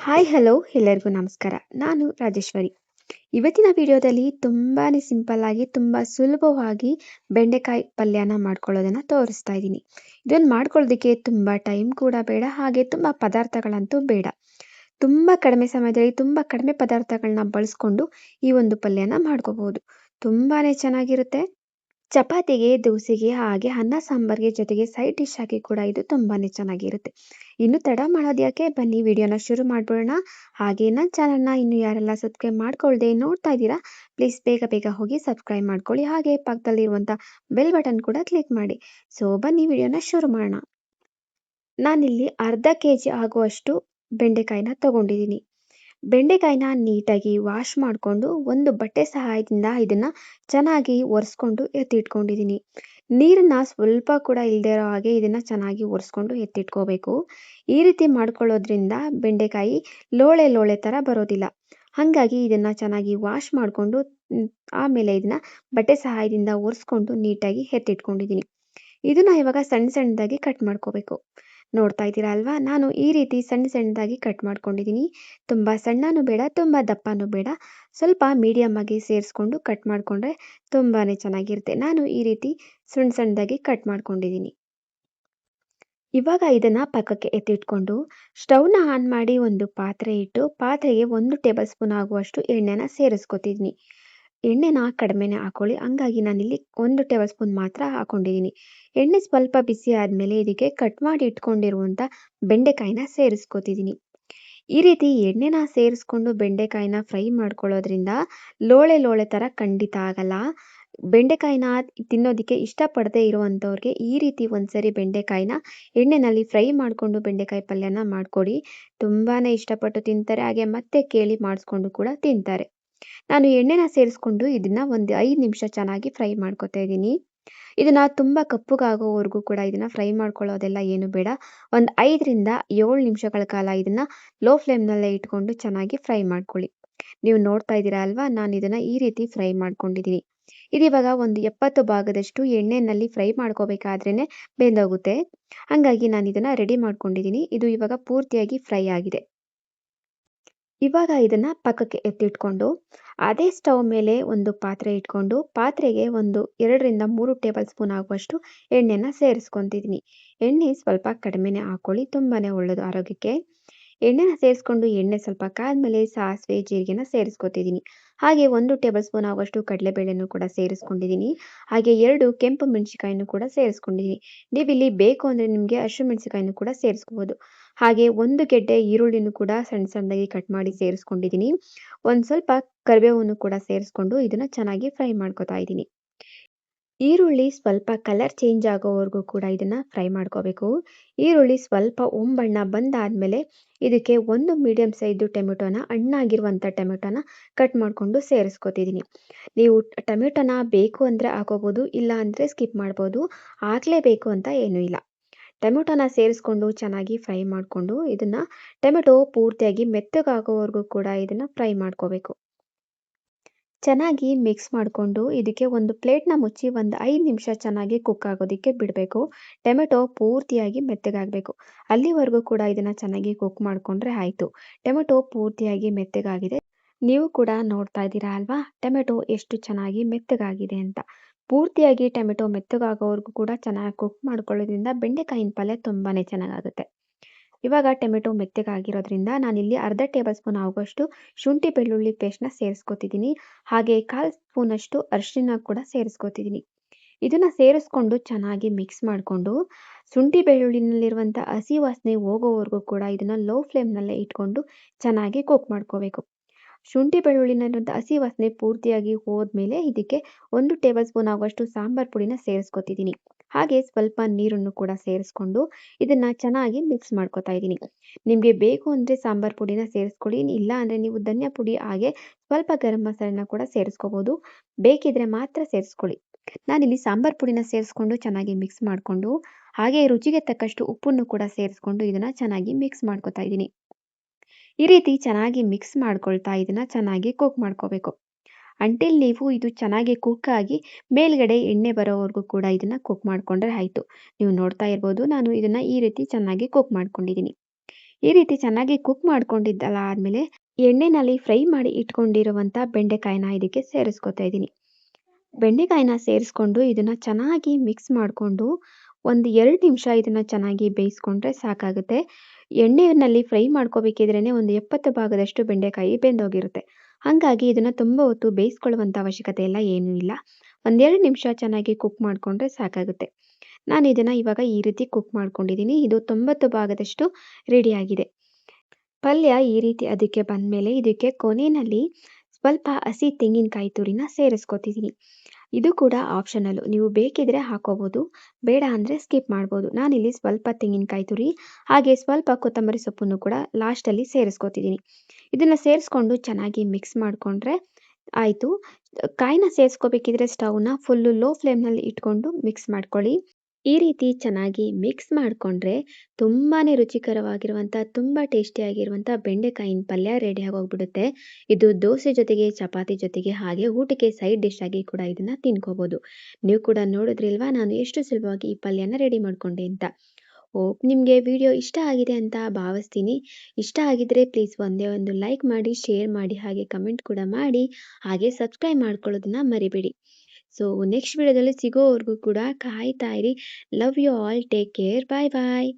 Hi hello ಎಲ್ಲರಿಗೂ ನಮಸ್ಕಾರ. ನಾನು ರಾಜೇಶ್ವರಿ. ಇವತ್ತಿನ ವಿಡಿಯೋದಲ್ಲಿ ತುಂಬಾನೇ ಸಿಂಪಲ್ ಆಗಿ ತುಂಬ ಸುಲಭವಾಗಿ ಬೆಂಡೆಕಾಯಿ ಪಲ್ಯನ ಮಾಡ್ಕೊಳ್ಳೋದನ್ನ ತೋರಿಸ್ತಾ ಇದ್ದೀನಿ. ಇದನ್ನು ಮಾಡ್ಕೊಳ್ಳೋದಕ್ಕೆ ತುಂಬ ಟೈಮ್ ಕೂಡ ಬೇಡ, ಹಾಗೆ ತುಂಬ ಪದಾರ್ಥಗಳಂತೂ ಬೇಡ. ತುಂಬ ಕಡಿಮೆ ಸಮಯದಲ್ಲಿ ತುಂಬ ಕಡಿಮೆ ಪದಾರ್ಥಗಳನ್ನ ಬಳಸ್ಕೊಂಡು ಈ ಒಂದು ಪಲ್ಯನ ಮಾಡ್ಕೋಬಹುದು. ತುಂಬಾನೇ ಚೆನ್ನಾಗಿರುತ್ತೆ. ಚಪಾತಿಗೆ, ದೋಸೆಗೆ, ಹಾಗೆ ಅನ್ನ ಸಾಂಬಾರ್ಗೆ ಜೊತೆಗೆ ಸೈಡ್ ಡಿಶ್ ಆಗಿ ಕೂಡ ಇದು ತುಂಬಾನೇ ಚೆನ್ನಾಗಿರುತ್ತೆ. ಇನ್ನು ತಡ ಮಾಡೋದು ಯಾಕೆ, ಬನ್ನಿ ವಿಡಿಯೋನ ಶುರು ಮಾಡ್ಬಿಡೋಣ. ಹಾಗೆ ನನ್ನ ಚಾನಲ್ನ ಇನ್ನು ಯಾರೆಲ್ಲ ಸಬ್ಸ್ಕ್ರೈಬ್ ಮಾಡ್ಕೊಳ್ದೆ ನೋಡ್ತಾ ಇದ್ದೀರಾ, ಪ್ಲೀಸ್ ಬೇಗ ಬೇಗ ಹೋಗಿ ಸಬ್ಸ್ಕ್ರೈಬ್ ಮಾಡ್ಕೊಳ್ಳಿ. ಹಾಗೆ ಪಕ್ಕದಲ್ಲಿರುವಂಥ ಬೆಲ್ ಬಟನ್ ಕೂಡ ಕ್ಲಿಕ್ ಮಾಡಿ. ಸೊ ಬನ್ನಿ ವಿಡಿಯೋನ ಶುರು ಮಾಡೋಣ. ನಾನಿಲ್ಲಿ ಅರ್ಧ ಕೆಜಿ ಆಗುವಷ್ಟು ಬೆಂಡೆಕಾಯಿನ ತಗೊಂಡಿದ್ದೀನಿ. ಬೆಂಡೆಕಾಯಿನ ನೀಟಾಗಿ ವಾಶ್ ಮಾಡಿಕೊಂಡು ಒಂದು ಬಟ್ಟೆ ಸಹಾಯದಿಂದ ಇದನ್ನು ಚೆನ್ನಾಗಿ ಒರೆಸ್ಕೊಂಡು ಎತ್ತಿಟ್ಕೊಂಡಿದ್ದೀನಿ. ನೀರನ್ನ ಸ್ವಲ್ಪ ಕೂಡ ಇಲ್ಲದೆ ಇರೋ ಹಾಗೆ ಇದನ್ನು ಚೆನ್ನಾಗಿ ಒರೆಸ್ಕೊಂಡು ಎತ್ತಿಟ್ಕೋಬೇಕು. ಈ ರೀತಿ ಮಾಡ್ಕೊಳ್ಳೋದ್ರಿಂದ ಬೆಂಡೆಕಾಯಿ ಲೋಳೆ ಲೋಳೆ ಥರ ಬರೋದಿಲ್ಲ. ಹಾಗಾಗಿ ಇದನ್ನು ಚೆನ್ನಾಗಿ ವಾಶ್ ಮಾಡಿಕೊಂಡು ಆಮೇಲೆ ಇದನ್ನು ಬಟ್ಟೆ ಸಹಾಯದಿಂದ ಒರೆಸ್ಕೊಂಡು ನೀಟಾಗಿ ಎತ್ತಿಟ್ಕೊಂಡಿದ್ದೀನಿ. ಇದನ್ನು ಇವಾಗ ಸಣ್ಣ ಸಣ್ಣದಾಗಿ ಕಟ್ ಮಾಡ್ಕೋಬೇಕು. ನೋಡ್ತಾ ಇದ್ದೀರಾ ಅಲ್ವಾ, ನಾನು ಈ ರೀತಿ ಸಣ್ಣ ಸಣ್ಣದಾಗಿ ಕಟ್ ಮಾಡ್ಕೊಂಡಿದ್ದೀನಿ. ತುಂಬ ಸಣ್ಣನೂ ಬೇಡ, ತುಂಬ ದಪ್ಪನೂ ಬೇಡ, ಸ್ವಲ್ಪ ಮೀಡಿಯಮ್ ಆಗಿ ಸೇರಿಸ್ಕೊಂಡು ಕಟ್ ಮಾಡಿಕೊಂಡ್ರೆ ತುಂಬಾ ಚೆನ್ನಾಗಿರುತ್ತೆ. ನಾನು ಈ ರೀತಿ ಸಣ್ಣ ಸಣ್ಣದಾಗಿ ಕಟ್ ಮಾಡ್ಕೊಂಡಿದ್ದೀನಿ. ಇವಾಗ ಇದನ್ನು ಪಕ್ಕಕ್ಕೆ ಎತ್ತಿಟ್ಕೊಂಡು ಸ್ಟವ್ನ ಆನ್ ಮಾಡಿ ಒಂದು ಪಾತ್ರೆ ಇಟ್ಟು ಪಾತ್ರೆಗೆ 1 ಟೇಬಲ್ ಸ್ಪೂನ್ ಆಗುವಷ್ಟು ಎಣ್ಣೆನ ಸೇರಿಸ್ಕೊತಿದ್ದೀನಿ. ಎಣ್ಣೆನ ಕಡಿಮೆನೇ ಹಾಕೊಳ್ಳಿ, ಹಂಗಾಗಿ ನಾನಿಲ್ಲಿ 1 ಟೇಬಲ್ ಸ್ಪೂನ್ ಮಾತ್ರ ಹಾಕೊಂಡಿದ್ದೀನಿ. ಎಣ್ಣೆ ಸ್ವಲ್ಪ ಬಿಸಿ ಆದಮೇಲೆ ಇದಕ್ಕೆ ಕಟ್ ಮಾಡಿ ಇಟ್ಕೊಂಡಿರುವಂಥ ಬೆಂಡೆಕಾಯಿನ ಸೇರಿಸ್ಕೊತಿದ್ದೀನಿ. ಈ ರೀತಿ ಎಣ್ಣೆನ ಸೇರಿಸ್ಕೊಂಡು ಬೆಂಡೆಕಾಯಿನ ಫ್ರೈ ಮಾಡ್ಕೊಳ್ಳೋದ್ರಿಂದ ಲೋಳೆ ಲೋಳೆ ಥರ ಖಂಡಿತ ಆಗಲ್ಲ. ಬೆಂಡೆಕಾಯಿನ ತಿನ್ನೋದಕ್ಕೆ ಇಷ್ಟಪಡದೇ ಇರುವಂಥವ್ರಿಗೆ ಈ ರೀತಿ ಒಂದ್ಸರಿ ಬೆಂಡೆಕಾಯಿನ ಎಣ್ಣೆನಲ್ಲಿ ಫ್ರೈ ಮಾಡಿಕೊಂಡು ಬೆಂಡೆಕಾಯಿ ಪಲ್ಯನ ಮಾಡಿಕೊಡಿ. ತುಂಬಾ ಇಷ್ಟಪಟ್ಟು ತಿಂತಾರೆ, ಹಾಗೆ ಮತ್ತೆ ಕೇಳಿ ಮಾಡಿಸ್ಕೊಂಡು ಕೂಡ ತಿಂತಾರೆ. ನಾನು ಎಣ್ಣೆನ ಸೇರಿಸ್ಕೊಂಡು ಇದನ್ನು ಒಂದು 5 ನಿಮಿಷ ಚೆನ್ನಾಗಿ ಫ್ರೈ ಮಾಡ್ಕೊತಾ ಇದ್ದೀನಿ. ಇದನ್ನು ತುಂಬ ಕಪ್ಪಗಾಗೋವರೆಗೂ ಕೂಡ ಇದನ್ನು ಫ್ರೈ ಮಾಡ್ಕೊಳ್ಳೋದೆಲ್ಲ ಏನು ಬೇಡ. ಒಂದು 5ರಿಂದ 7 ನಿಮಿಷಗಳ ಕಾಲ ಇದನ್ನು ಲೋ ಫ್ಲೇಮ್ನಲ್ಲೇ ಇಟ್ಕೊಂಡು ಚೆನ್ನಾಗಿ ಫ್ರೈ ಮಾಡ್ಕೊಳ್ಳಿ. ನೀವು ನೋಡ್ತಾ ಇದ್ದೀರಾ ಅಲ್ವಾ, ನಾನು ಇದನ್ನು ಈ ರೀತಿ ಫ್ರೈ ಮಾಡ್ಕೊಂಡಿದ್ದೀನಿ. ಇದಿವಾಗ ಒಂದು 70 ಭಾಗದಷ್ಟು ಎಣ್ಣೆಯಲ್ಲಿ ಫ್ರೈ ಮಾಡ್ಕೋಬೇಕಾದ್ರೇ ಬೆಂದೋಗುತ್ತೆ. ಹಾಗಾಗಿ ನಾನು ಇದನ್ನು ರೆಡಿ ಮಾಡ್ಕೊಂಡಿದ್ದೀನಿ. ಇದು ಇವಾಗ ಪೂರ್ತಿಯಾಗಿ ಫ್ರೈ ಆಗಿದೆ. ಇವಾಗ ಇದನ್ನು ಪಕ್ಕಕ್ಕೆ ಎತ್ತಿಟ್ಕೊಂಡು ಅದೇ ಸ್ಟವ್ ಮೇಲೆ ಒಂದು ಪಾತ್ರೆ ಇಟ್ಕೊಂಡು ಪಾತ್ರೆಗೆ ಒಂದು 2ರಿಂದ 3 ಟೇಬಲ್ ಸ್ಪೂನ್ ಆಗುವಷ್ಟು ಎಣ್ಣೆನ ಸೇರಿಸ್ಕೊತಿದ್ದೀನಿ. ಎಣ್ಣೆ ಸ್ವಲ್ಪ ಕಡಿಮೆನೇ ಹಾಕ್ಕೊಳ್ಳಿ, ತುಂಬಾ ಒಳ್ಳೆಯದು ಆರೋಗ್ಯಕ್ಕೆ. ಎಣ್ಣೆನ ಸೇರಿಸ್ಕೊಂಡು ಎಣ್ಣೆ ಸ್ವಲ್ಪ ಕಾದ್ಮೇಲೆ ಸಾಸಿವೆ ಜೀರಿಗೆನ ಸೇರಿಸ್ಕೊತಿದ್ದೀನಿ. ಹಾಗೆ 1 ಟೇಬಲ್ ಸ್ಪೂನ್ ಆಗುವಷ್ಟು ಕಡಲೆಬೇಳೆನೂ ಕೂಡ ಸೇರಿಸ್ಕೊಂಡಿದ್ದೀನಿ. ಹಾಗೆ 2 ಕೆಂಪು ಮೆಣಸಿಕಾಯಿನೂ ಕೂಡ ಸೇರಿಸ್ಕೊಂಡಿದ್ದೀನಿ. ನೀವಿಲ್ಲಿ ಬೇಕು ಅಂದರೆ ನಿಮಗೆ ಹಸಿಮೆಣಸಿಕಾಯಿನೂ ಕೂಡ ಸೇರಿಸ್ಕೋಬೋದು. ಹಾಗೆ 1 ಗೆಡ್ಡೆ ಈರುಳ್ಳಿನೂ ಕೂಡ ಸಣ್ಣ ಸಣ್ಣದಾಗಿ ಕಟ್ ಮಾಡಿ ಸೇರಿಸ್ಕೊಂಡಿದ್ದೀನಿ. ಒಂದು ಸ್ವಲ್ಪ ಕರಿಬೇವನ್ನು ಕೂಡ ಸೇರಿಸ್ಕೊಂಡು ಇದನ್ನು ಚೆನ್ನಾಗಿ ಫ್ರೈ ಮಾಡ್ಕೊತಾ ಇದ್ದೀನಿ. ಈರುಳ್ಳಿ ಸ್ವಲ್ಪ ಕಲರ್ ಚೇಂಜ್ ಆಗೋವರೆಗೂ ಕೂಡ ಇದನ್ನು ಫ್ರೈ ಮಾಡ್ಕೋಬೇಕು. ಈರುಳ್ಳಿ ಸ್ವಲ್ಪ ಒಂಬಣ್ಣ ಬಂದಾದಮೇಲೆ ಇದಕ್ಕೆ 1 ಮೀಡಿಯಮ್ ಸೈಜು ಟೊಮೆಟೊನ, ಹಣ್ಣಾಗಿರುವಂಥ ಟೊಮೆಟೊನ ಕಟ್ ಮಾಡಿಕೊಂಡು ಸೇರಿಸ್ಕೊತಿದ್ದೀನಿ. ನೀವು ಟೊಮೆಟೊನ ಬೇಕು ಅಂದರೆ ಹಾಕೋಬೋದು, ಇಲ್ಲ ಅಂದರೆ ಸ್ಕಿಪ್ ಮಾಡ್ಬೋದು. ಹಾಕಲೇಬೇಕು ಅಂತ ಏನೂ ಇಲ್ಲ. ಟೊಮೆಟೊನ ಸೇರಿಸ್ಕೊಂಡು ಚೆನ್ನಾಗಿ ಫ್ರೈ ಮಾಡಿಕೊಂಡು ಇದನ್ನು ಟೊಮೆಟೊ ಪೂರ್ತಿಯಾಗಿ ಮೆತ್ತಗಾಗೋವರೆಗೂ ಕೂಡ ಇದನ್ನು ಫ್ರೈ ಮಾಡ್ಕೋಬೇಕು. ಚೆನ್ನಾಗಿ ಮಿಕ್ಸ್ ಮಾಡಿಕೊಂಡು ಇದಕ್ಕೆ ಒಂದು ಪ್ಲೇಟ್ನ ಮುಚ್ಚಿ ಒಂದು 5 ನಿಮಿಷ ಚೆನ್ನಾಗಿ ಕುಕ್ ಆಗೋದಕ್ಕೆ ಬಿಡಬೇಕು. ಟೊಮೆಟೊ ಪೂರ್ತಿಯಾಗಿ ಮೆತ್ತಗಾಗಬೇಕು. ಅಲ್ಲಿವರೆಗೂ ಕೂಡ ಇದನ್ನು ಚೆನ್ನಾಗಿ ಕುಕ್ ಮಾಡಿಕೊಂಡ್ರೆ ಆಯಿತು. ಟೊಮೆಟೊ ಪೂರ್ತಿಯಾಗಿ ಮೆತ್ತಗಾಗಿದೆ. ನೀವು ಕೂಡ ನೋಡ್ತಾ ಇದ್ದೀರಾ ಅಲ್ವಾ, ಟೊಮೆಟೊ ಎಷ್ಟು ಚೆನ್ನಾಗಿ ಮೆತ್ತಗಾಗಿದೆ ಅಂತ. ಪೂರ್ತಿಯಾಗಿ ಟೊಮೆಟೊ ಮೆತ್ತಗಾಗೋವರೆಗೂ ಕೂಡ ಚೆನ್ನಾಗಿ ಕುಕ್ ಮಾಡ್ಕೊಳ್ಳೋದ್ರಿಂದ ಬೆಂಡೆಕಾಯಿನ ಪಲ್ಯ ತುಂಬಾ ಚೆನ್ನಾಗಾಗುತ್ತೆ. ಇವಾಗ ಟೊಮೆಟೊ ಮೆತ್ತಗಾಗಿರೋದ್ರಿಂದ ನಾನಿಲ್ಲಿ ಅರ್ಧ ಟೇಬಲ್ ಸ್ಪೂನ್ ಆಗುವಷ್ಟು ಶುಂಠಿ ಬೆಳ್ಳುಳ್ಳಿ ಪೇಸ್ಟ್ನ ಸೇರಿಸ್ಕೊತಿದ್ದೀನಿ. ಹಾಗೆ 1/4 ಸ್ಪೂನಷ್ಟು ಅರಿಶಿನ ಕೂಡ ಸೇರಿಸ್ಕೊತಿದ್ದೀನಿ. ಇದನ್ನು ಸೇರಿಸ್ಕೊಂಡು ಚೆನ್ನಾಗಿ ಮಿಕ್ಸ್ ಮಾಡಿಕೊಂಡು ಶುಂಠಿ ಬೆಳ್ಳುಳ್ಳಿನಲ್ಲಿರುವಂಥ ಹಸಿ ವಾಸನೆ ಹೋಗೋವರೆಗೂ ಕೂಡ ಇದನ್ನು ಲೋ ಫ್ಲೇಮ್ನಲ್ಲೇ ಇಟ್ಕೊಂಡು ಚೆನ್ನಾಗಿ ಕುಕ್ ಮಾಡ್ಕೋಬೇಕು. ಶುಂಠಿ ಬೆಳ್ಳುಳ್ಳಿನಲ್ಲಿರುವಂಥ ಹಸಿ ವಾಸನೆ ಪೂರ್ತಿಯಾಗಿ ಹೋದ್ಮೇಲೆ ಇದಕ್ಕೆ 1 ಟೇಬಲ್ ಸ್ಪೂನ್ ಆಗುವಷ್ಟು ಸಾಂಬಾರು ಪುಡಿನ ಸೇರಿಸ್ಕೊತಿದ್ದೀನಿ. ಹಾಗೆ ಸ್ವಲ್ಪ ನೀರನ್ನು ಕೂಡ ಸೇರಿಸ್ಕೊಂಡು ಇದನ್ನು ಚೆನ್ನಾಗಿ ಮಿಕ್ಸ್ ಮಾಡ್ಕೊತಾ ಇದ್ದೀನಿ. ನಿಮಗೆ ಬೇಕು ಅಂದರೆ ಸಾಂಬಾರು ಪುಡಿನ ಸೇರಿಸ್ಕೊಳ್ಳಿ, ಇಲ್ಲ ಅಂದರೆ ನೀವು ಧನಿಯಾ ಪುಡಿ ಹಾಗೆ ಸ್ವಲ್ಪ ಗರಂ ಮಸಾಲೆನ ಕೂಡ ಸೇರಿಸ್ಕೋಬೋದು. ಬೇಕಿದ್ರೆ ಮಾತ್ರ ಸೇರಿಸ್ಕೊಳ್ಳಿ. ನಾನಿಲ್ಲಿ ಸಾಂಬಾರು ಪುಡಿನ ಸೇರಿಸ್ಕೊಂಡು ಚೆನ್ನಾಗಿ ಮಿಕ್ಸ್ ಮಾಡಿಕೊಂಡು ಹಾಗೆ ರುಚಿಗೆ ತಕ್ಕಷ್ಟು ಉಪ್ಪನ್ನು ಕೂಡ ಸೇರಿಸ್ಕೊಂಡು ಇದನ್ನು ಚೆನ್ನಾಗಿ ಮಿಕ್ಸ್ ಮಾಡ್ಕೊತಾ ಇದ್ದೀನಿ. ಈ ರೀತಿ ಚೆನ್ನಾಗಿ ಮಿಕ್ಸ್ ಮಾಡ್ಕೊಳ್ತಾ ಇದನ್ನು ಚೆನ್ನಾಗಿ ಕುಕ್ ಮಾಡ್ಕೋಬೇಕು. ಅಂಟಿಲ್ ನೀವು ಇದು ಚೆನ್ನಾಗಿ ಕುಕ್ ಆಗಿ ಮೇಲ್ಗಡೆ ಎಣ್ಣೆ ಬರೋವರೆಗೂ ಕೂಡ ಇದನ್ನು ಕುಕ್ ಮಾಡಿಕೊಂಡ್ರೆ ಆಯಿತು. ನೀವು ನೋಡ್ತಾ ಇರ್ಬೋದು, ನಾನು ಇದನ್ನು ಈ ರೀತಿ ಚೆನ್ನಾಗಿ ಕುಕ್ ಮಾಡ್ಕೊಂಡಿದ್ದೀನಿ. ಈ ರೀತಿ ಚೆನ್ನಾಗಿ ಕುಕ್ ಮಾಡ್ಕೊಂಡಿದ್ದಲ್ಲ ಆದಮೇಲೆ ಎಣ್ಣೆನಲ್ಲಿ ಫ್ರೈ ಮಾಡಿ ಇಟ್ಕೊಂಡಿರುವಂಥ ಬೆಂಡೆಕಾಯಿನ ಇದಕ್ಕೆ ಸೇರಿಸ್ಕೊತಾ ಇದ್ದೀನಿ. ಬೆಂಡೆಕಾಯಿನ ಸೇರಿಸ್ಕೊಂಡು ಇದನ್ನ ಚೆನ್ನಾಗಿ ಮಿಕ್ಸ್ ಮಾಡಿಕೊಂಡು ಒಂದು 2 ನಿಮಿಷ ಇದನ್ನ ಚೆನ್ನಾಗಿ ಬೇಯಿಸ್ಕೊಂಡ್ರೆ ಸಾಕಾಗುತ್ತೆ. ಎಣ್ಣೆಯಲ್ಲಿ ಫ್ರೈ ಮಾಡ್ಕೋಬೇಕಿದ್ರೇನೆ ಒಂದು 70 ಭಾಗದಷ್ಟು ಬೆಂಡೆಕಾಯಿ ಬೆಂದೋಗಿರುತ್ತೆ. ಹಾಗಾಗಿ ಇದನ್ನ ತುಂಬ ಹೊತ್ತು ಬೇಯಿಸ್ಕೊಳ್ಳುವಂಥ ಅವಶ್ಯಕತೆ ಎಲ್ಲ ಏನೂ ಇಲ್ಲ. ಒಂದು 2 ನಿಮಿಷ ಚೆನ್ನಾಗಿ ಕುಕ್ ಮಾಡಿಕೊಂಡ್ರೆ ಸಾಕಾಗುತ್ತೆ. ನಾನು ಇದನ್ನ ಇವಾಗ ಈ ರೀತಿ ಕುಕ್ ಮಾಡ್ಕೊಂಡಿದ್ದೀನಿ. ಇದು 90 ಭಾಗದಷ್ಟು ರೆಡಿಯಾಗಿದೆ. ಪಲ್ಯ ಈ ರೀತಿ ಅದಕ್ಕೆ ಬಂದಮೇಲೆ ಇದಕ್ಕೆ ಕೊನೆಯಲ್ಲಿ ಸ್ವಲ್ಪ ಹಸಿ ತೆಂಗಿನಕಾಯಿ ತುರಿನ ಸೇರಿಸ್ಕೊತಿದ್ದೀನಿ. ಇದು ಕೂಡ ಆಪ್ಷನಲ್ಲು. ನೀವು ಬೇಕಿದ್ರೆ ಹಾಕೋಬೋದು, ಬೇಡ ಅಂದರೆ ಸ್ಕಿಪ್ ಮಾಡ್ಬೋದು. ನಾನಿಲ್ಲಿ ಸ್ವಲ್ಪ ತೆಂಗಿನಕಾಯಿ ತುರಿ ಹಾಗೆ ಸ್ವಲ್ಪ ಕೊತ್ತಂಬರಿ ಸೊಪ್ಪನ್ನು ಕೂಡ ಲಾಸ್ಟಲ್ಲಿ ಸೇರಿಸ್ಕೊತಿದ್ದೀನಿ. ಇದನ್ನು ಸೇರಿಸ್ಕೊಂಡು ಚೆನ್ನಾಗಿ ಮಿಕ್ಸ್ ಮಾಡಿಕೊಂಡ್ರೆ ಆಯಿತು. ಕಾಯಿನ ಸೇರಿಸ್ಕೋಬೇಕಿದ್ರೆ ಸ್ಟವ್ನ ಫುಲ್ಲು ಲೋ ಫ್ಲೇಮ್ನಲ್ಲಿ ಇಟ್ಕೊಂಡು ಮಿಕ್ಸ್ ಮಾಡ್ಕೊಳ್ಳಿ. ಈ ರೀತಿ ಚೆನ್ನಾಗಿ ಮಿಕ್ಸ್ ಮಾಡಿಕೊಂಡ್ರೆ ತುಂಬಾ ರುಚಿಕರವಾಗಿರುವಂಥ ತುಂಬ ಟೇಸ್ಟಿಯಾಗಿರುವಂಥ ಬೆಂಡೆಕಾಯಿನ ಪಲ್ಯ ರೆಡಿ ಆಗೋಗ್ಬಿಡುತ್ತೆ. ಇದು ದೋಸೆ ಜೊತೆಗೆ, ಚಪಾತಿ ಜೊತೆಗೆ ಹಾಗೆ ಊಟಕ್ಕೆ ಸೈಡ್ ಡಿಶ್ ಆಗಿ ಕೂಡ ಇದನ್ನು ತಿನ್ಕೋಬೋದು. ನೀವು ಕೂಡ ನೋಡಿದ್ರಿಲ್ವಾ ನಾನು ಎಷ್ಟು ಸುಲಭವಾಗಿ ಈ ಪಲ್ಯನ ರೆಡಿ ಮಾಡಿಕೊಂಡೆ ಅಂತ. ಹೋಪ್ ನಿಮಗೆ ವಿಡಿಯೋ ಇಷ್ಟ ಆಗಿದೆ ಅಂತ ಭಾವಿಸ್ತೀನಿ. ಇಷ್ಟ ಆಗಿದ್ರೆ ಪ್ಲೀಸ್ ಒಂದೇ ಒಂದು ಲೈಕ್ ಮಾಡಿ, ಶೇರ್ ಮಾಡಿ ಹಾಗೆ ಕಮೆಂಟ್ ಕೂಡ ಮಾಡಿ ಹಾಗೆ ಸಬ್ಸ್ಕ್ರೈಬ್ ಮಾಡ್ಕೊಳ್ಳೋದನ್ನ ಮರಿಬೇಡಿ. ಸೊ ನೆಕ್ಸ್ಟ್ ವಿಡಿಯೋದಲ್ಲಿ ಸಿಗೋವರೆಗೂ ಕೂಡ ಕಾಯ್ತಾ ಇರಿ. Love you all. Take care. Bye bye.